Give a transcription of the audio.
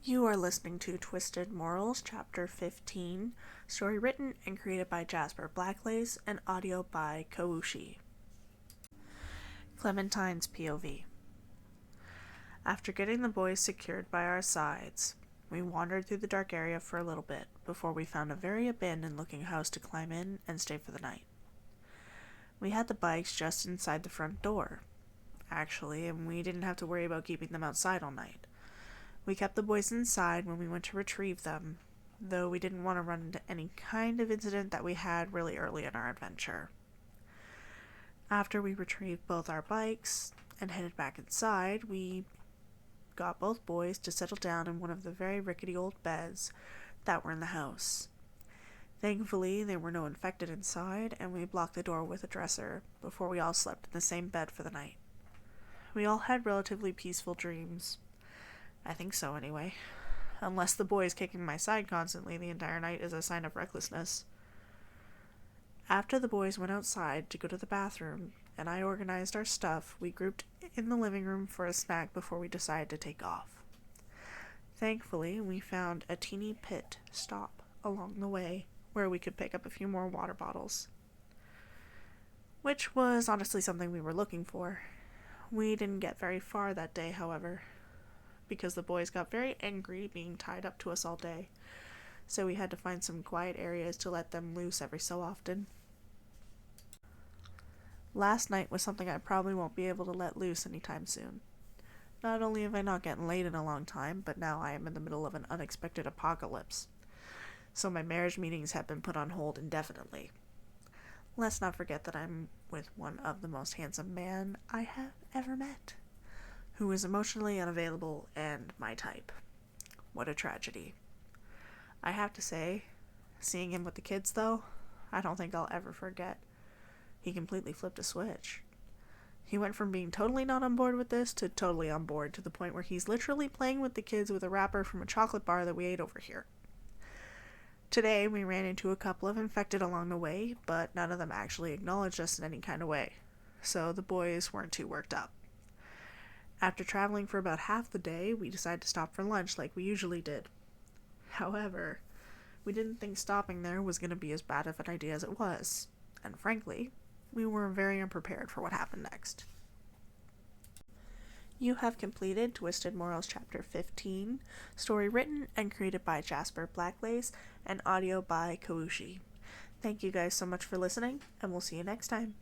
You are listening to Twisted Morals, Chapter 15, story written and created by Jasper BlackLace and audio by Kawushi. Clementine's POV. After getting the boys secured by our sides, we wandered through the dark area for a little bit before we found a very abandoned-looking house to climb in and stay for the night. We had the bikes just inside the front door, actually, and we didn't have to worry about keeping them outside all night. We kept the boys inside when we went to retrieve them, though we didn't want to run into any kind of incident that we had really early in our adventure. After we retrieved both our bikes and headed back inside, we got both boys to settle down in one of the very rickety old beds that were in the house. Thankfully, there were no infected inside, and we blocked the door with a dresser before we all slept in the same bed for the night. We all had relatively peaceful dreams. I think so, anyway. Unless the boys kicking my side constantly the entire night is a sign of recklessness. After the boys went outside to go to the bathroom, and I organized our stuff, we grouped in the living room for a snack before we decided to take off. Thankfully, we found a teeny pit stop along the way where we could pick up a few more water bottles, which was honestly something we were looking for. We didn't get very far that day, however, because the boys got very angry being tied up to us all day, so we had to find some quiet areas to let them loose every so often. Last night was something I probably won't be able to let loose anytime soon. Not only have I not gotten laid in a long time, but now I am in the middle of an unexpected apocalypse, so my marriage meetings have been put on hold indefinitely. Let's not forget that I'm with one of the most handsome men I have ever met, who is emotionally unavailable and my type. What a tragedy. I have to say, seeing him with the kids though, I don't think I'll ever forget. He completely flipped a switch. He went from being totally not on board with this to totally on board, to the point where he's literally playing with the kids with a wrapper from a chocolate bar that we ate over here. Today, we ran into a couple of infected along the way, but none of them actually acknowledged us in any kind of way, so the boys weren't too worked up. After traveling for about half the day, we decided to stop for lunch like we usually did. However, we didn't think stopping there was going to be as bad of an idea as it was, and frankly, we were very unprepared for what happened next. You have completed Twisted Morals Chapter 15, story written and created by Jasper BlackLace and audio by Kawushi. Thank you guys so much for listening, and we'll see you next time.